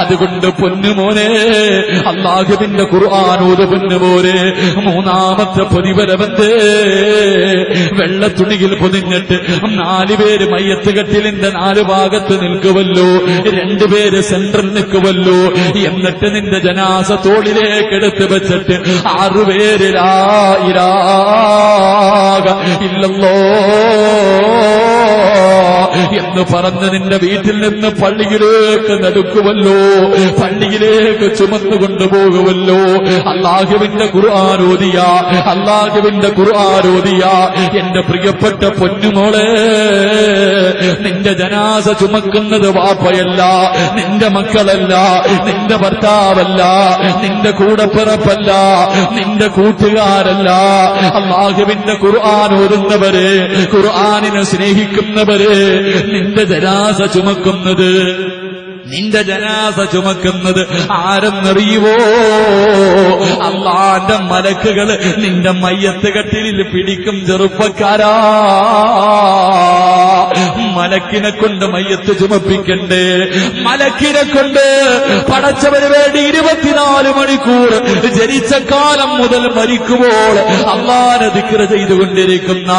അതുകൊണ്ട് പൊന്നുമോനെ, അല്ലാഹുവിന്റെ ഖുർആൻ ഓത് പൊന്നുമോനെ. മൂന്നാമത്തെ പ്രതിഫലമെന്ത്? വെള്ള തുണിയിൽ പൊതിഞ്ഞിട്ട് 4 പേര് മയ്യത്ത് കട്ടിലിന്റെ 4 ഭാഗത്ത് നിൽക്കുമല്ലോ, 2 പേര് സെന്ററിൽ നിൽക്കുമല്ലോ. എന്നിട്ട് നിന്റെ ജനാസ തോളിലേക്ക് എടുത്ത് വെച്ചിട്ട് 6 പേര് ലാ ഇലാഹ ഇല്ലല്ലോ എന്ന് പറഞ്ഞ് നിന്റെ വീട്ടിൽ നിന്ന് പള്ളിയിലേക്ക് നടക്കുമല്ലോ, പള്ളിയിലേക്ക് ചുമന്നു കൊണ്ടുപോകുമല്ലോ. അല്ലാഹുവിന്റെ ഖുർആൻ ഓതിയ, അല്ലാഹുവിന്റെ ഖുർആൻ ഓതിയ എന്റെ പ്രിയപ്പെട്ട പൊന്നുമോളെ, നിന്റെ ജനാസ ചുമക്കുന്നത് വാപ്പയല്ല, നിന്റെ മക്കളല്ല, നിന്റെ ഭർത്താവല്ല, നിന്റെ കൂടപ്പിറപ്പല്ല, നിന്റെ കൂട്ടുകാരല്ല. അല്ലാഹുവിന്റെ ഖുർആൻ ഓതുന്നവരെ, ഖുർആനിനെ സ്നേഹിക്കുന്നവരെ, നിന്റെ ജനാസ ചുമക്കുന്നത്, നിന്റെ ജനാസ ചുമക്കുന്നത് ആരെന്നറിയുവോ? അല്ലാഹുവിന്റെ മലക്കുകൾ നിന്റെ മയ്യത്ത് കട്ടിലിൽ പിടിക്കും. ചെറുപ്പക്കാരാ, മലക്കിനെ കൊണ്ട് മയ്യത്ത് ചുമപ്പിക്കണ്ടേ? മലക്കിനെ കൊണ്ട് പടച്ചവന് വേണ്ടി 24 മണിക്കൂർ ജനിച്ച കാലം മുതൽ മരിക്കുമ്പോൾ അല്ലാഹുവിനെ ദിക്ർ ചെയ്തുകൊണ്ടിരിക്കുന്ന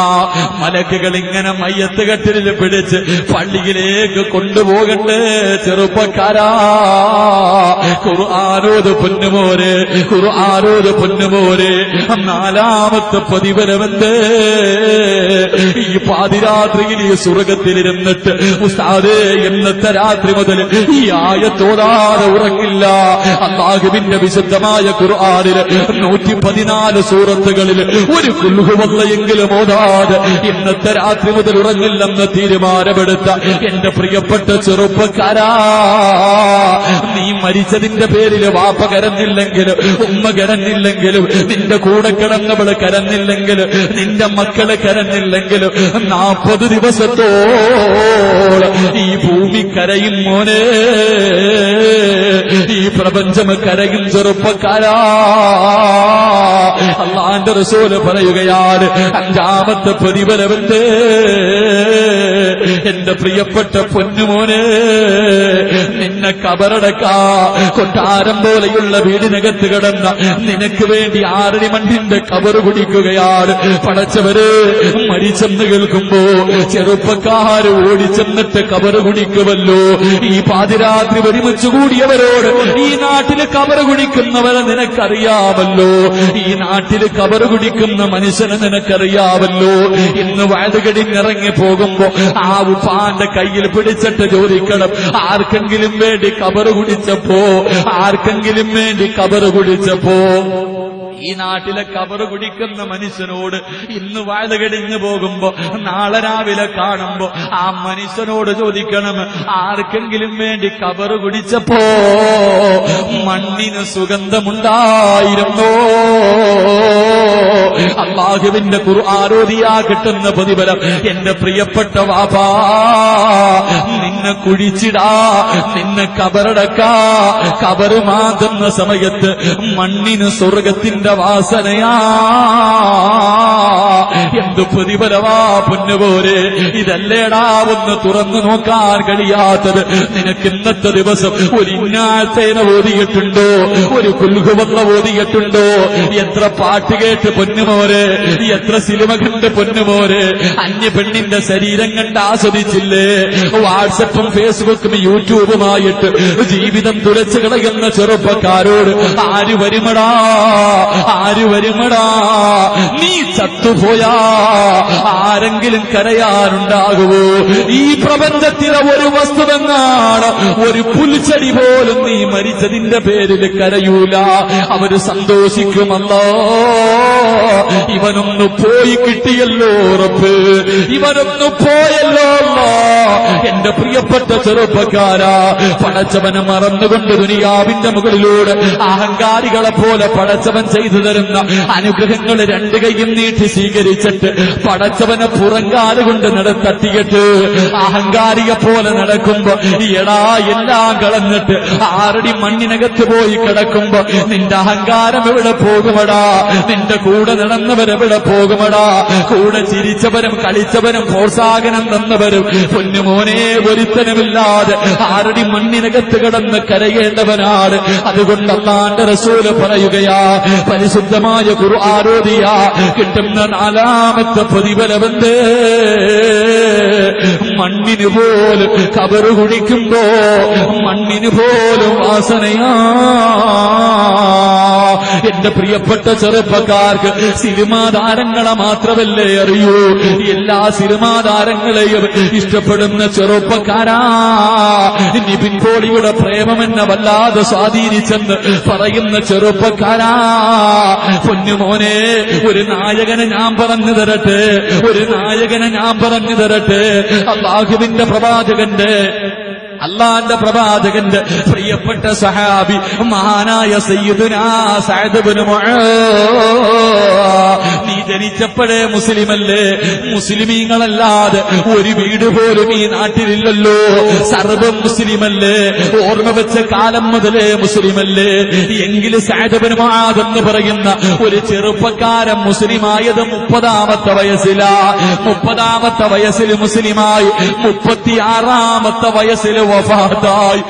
മലക്കുകൾ ഇങ്ങനെ മയ്യത്ത് കട്ടിലിൽ പിടിച്ച് പള്ളിയിലേക്ക് കൊണ്ടുപോകണ്ടേ? ചെറുപ്പക്കാരാ, ഖുർആനോത് പൊന്നുമോരെ, ഖുർആനോത് പൊന്നുമോരെ. 4-മത്തെ പ്രതിഫലമെന്ത്? ഈ പാതിരാത്രിയിൽ ഈ സ്വർഗത്തിലിരുന്നിട്ട് ഉസ്താദേ ഇന്നത്തെ രാത്രി മുതൽ ഈ ആയത്തോടാതെ ഉറങ്ങില്ല. അല്ലാഹുവിന്റെ വിശുദ്ധമായ ഖുർആനിൽ 114 സൂറത്തുകളിൽ ഒരു കുൽഹുവല്ലയെങ്കിലും ഓതാതെ ഇന്നത്തെ രാത്രി മുതൽ ഉറങ്ങില്ലെന്ന് തീരുമാനമെടുത്ത എന്റെ പ്രിയപ്പെട്ട ചെറുപ്പക്കാരാ, നീ മരിച്ചതിന്റെ പേരിൽ വാപ്പ കരഞ്ഞില്ലെങ്കിലും, ഉമ്മ കരഞ്ഞില്ലെങ്കിലും, നിന്റെ കൂടെ കിടന്നവള് കരഞ്ഞില്ലെങ്കിലും, നിന്റെ മക്കള് കരഞ്ഞില്ലെങ്കിലും 40 ദിവസത്തോളം ഈ ഭൂമി കരയും മോനെ, ഈ പ്രപഞ്ചം കരയും ചെറുപ്പക്കാരാ. അല്ലാഹുവിന്റെ റസൂല് പറയുകയാണ്, 5-മത്തെ പ്രതിഫലമെന്ത്? എന്റെ പ്രിയപ്പെട്ട പൊന്നുമോനെ, നിന്നെ കബറടക്കാ കൊട്ടാരം പോലെയുള്ള വീടിനകത്ത് കിടന്ന നിനക്ക് വേണ്ടി 6 മണ്ണിന്റെ കബറ് കുടിക്കുകയാണ്. പടച്ചവര് മരിച്ചെന്ന് കേൾക്കുമ്പോ ചെറുപ്പക്കാര് ഓടിച്ചെന്നിട്ട് കബറ് കുടിക്കുമല്ലോ. ഈ പാതിരാത്രി ഒരുമിച്ച് കൂടിയവരോട് ഈ നാട്ടില് കബറ് കുടിക്കുന്നവരെ നിനക്കറിയാമല്ലോ, ഈ നാട്ടില് കബറ് കുടിക്കുന്ന മനുഷ്യനെ നിനക്കറിയാമല്ലോ. ഇന്ന് വയലുകടിഞ്ഞിറങ്ങി പോകുമ്പോ ആ ഉപ്പാന്റെ കയ്യിൽ പിടിച്ചിട്ട് ചോദിക്കണം, ആർക്കെങ്കിലും വേണ്ടി കബറ് കുടിച്ചപ്പോ, ആർക്കെങ്കിലും വേണ്ടി കബറ് കുടിച്ചപ്പോ. ഈ നാട്ടിലെ കബറ് കുടിക്കുന്ന മനുഷ്യനോട് ഇന്ന് വയല് കഴിഞ്ഞു പോകുമ്പോ നാളെ രാവിലെ കാണുമ്പോ ആ മനുഷ്യനോട് ചോദിക്കണം, ആർക്കെങ്കിലും വേണ്ടി കബറ് കുടിച്ചപ്പോ മണ്ണിന് സുഗന്ധമുണ്ടായിരുന്നോ? അല്ലാഹുവിന്റെ ഖുർആൻ ഓതിയാ കിട്ടുന്ന പ്രതിഫലം എന്റെ പ്രിയപ്പെട്ട വാപ്പാ, നിന്നെ കുഴിച്ചിടാ, നിന്നെ കബറടക്കാ, കബറ് മാറ്റുന്ന സമയത്ത് മണ്ണിന് സ്വർഗത്തിന്റെ വാസനയാ. എന്ത് പ്രതിഫലമാ പൊന്നുപോരെ! ഇതല്ലേടാ ഒന്ന് തുറന്നു നോക്കാൻ കഴിയാത്തത്? നിനക്ക് ഇന്നത്തെ ദിവസം ഒരു ഇന്നാഴത്തേന ഓതിയിട്ടുണ്ടോ? ഒരു കുൽഹുവല്ല ഓതിയിട്ടുണ്ടോ? എത്ര പാട്ട് കേട്ട് പൊന്നുമോരെ, എത്ര സിനിമ കണ്ട് പൊന്നുമോരെ, അന്യ പെണ്ണിന്റെ ശരീരം കണ്ട് ആസ്വദിച്ചില്ലേ? വാട്സപ്പും ഫേസ്ബുക്കും യൂട്യൂബുമായിട്ട് ജീവിതം തുലച്ചു കളയുന്ന ചെറുപ്പക്കാരോട് ആര് വരുമടാ, ആര് വരുമടാ? നീ ചത്തുപോയാ ആരെങ്കിലും കരയാനുണ്ടാകുമോ? ഈ പ്രപഞ്ചത്തിലെ ഒരു വസ്തുവെന്നാണ്, ഒരു പുൽച്ചെടി പോലും നീ മരിച്ചതിന്റെ പേരിൽ കരയൂല, അവര് സന്തോഷിക്കുമല്ലോ. ഇവനൊന്നു പോയി കിട്ടിയല്ലോ റബ്ബ്, ഇവനൊന്നു പോയല്ലോ. എന്റെ പ്രിയപ്പെട്ട ചെറുപ്പക്കാരാ, പടച്ചവനെ മറന്നുകൊണ്ട് ദുനിയാവിന്റെ മുകളിലൂടെ അഹങ്കാരികളെ പോലെ പടച്ചവൻ ചെയ്തു തരുന്ന അനുഗ്രഹങ്ങൾ രണ്ട് കൈയും നീട്ടി സ്വീകരിച്ചിട്ട് പടച്ചവനെ പുറങ്കാലുകൊണ്ട് തട്ടിയിട്ട് അഹങ്കാരിയെ പോലെ നടക്കുമ്പോ എടാ എല്ലാം കളഞ്ഞിട്ട് 6 അടി മണ്ണിനകത്ത് പോയി കിടക്കുമ്പോ നിന്റെ അഹങ്കാരം എവിടെ പോകുമടാ? നിന്റെ കൂടെ നടന്നവരെവിടെ പോകുമടാ? കൂടെ ചിരിച്ചവരും കളിച്ചവരും പ്രോത്സാഹനം തന്നവരും പൊന്നുമോനെ ഒരുത്തനുമില്ലാതെ 6 അടി മണ്ണിനകത്ത് കിടന്ന് കരയേണ്ടവനാണ്. അതുകൊണ്ട് അല്ലാഹുവിന്റെ റസൂല് പറയുകയാ, പരിശുദ്ധമായ ഖുർആൻ ഓതിയ കിട്ടുന്ന 4ാമത്തെ പ്രതിഫലമെന്തേ? മണ്ണിന് പോലും കബറ് കുഴിക്കുമ്പോ മണ്ണിന് പോലും വാസനയാ. എന്റെ പ്രിയപ്പെട്ട ചെറുപ്പക്കാർക്ക് സിനിമാ താരങ്ങളെ മാത്രമല്ലേ അറിയൂ, എല്ലാ സിനിമാ താരങ്ങളെയും ഇഷ്ടപ്പെടുന്ന ചെറുപ്പക്കാരാ. നിവിൻ പോളിയുടെ പ്രേമം എന്നെ വല്ലാതെ സ്വാധീനിച്ചെന്ന് പറയുന്ന ചെറുപ്പക്കാരാ, പൊന്നുമോനെ ഒരു നായകനെ ഞാൻ പറഞ്ഞു തരട്ടെ, ഒരു നായകനെ ഞാൻ പറഞ്ഞു തരട്ടെ. അല്ലാഹുവിന്റെ പ്രവാചകന്റെ പ്രിയപ്പെട്ട സഹാബി മഹാനായ സയ്യിദുനാ സഅദ് ഇബ്നു മുആദ്. നീ ജനിച്ചപ്പോഴേ മുസ്ലിമല്ലേ? മുസ്ലിമീങ്ങളല്ലാതെ ഒരു വീട് പോലും ഈ നാട്ടിലില്ലല്ലോ. സർവ്വം മുസ്ലിമല്ലേ? ഓർമ്മ വെച്ച കാലം മുതലേ മുസ്ലിമല്ലേ? എങ്കിൽ സഅദ് ഇബ്നു മുആദ് എന്ന് പറയുന്ന ഒരു ചെറുപ്പക്കാരൻ മുസ്ലിമായത് 30ാമത്തെ വയസ്സിലാ. 30ാമത്തെ വയസ്സിൽ മുസ്ലിമായി 36ാമത്തെ വയസ്സിൽ വഫാത്തായി.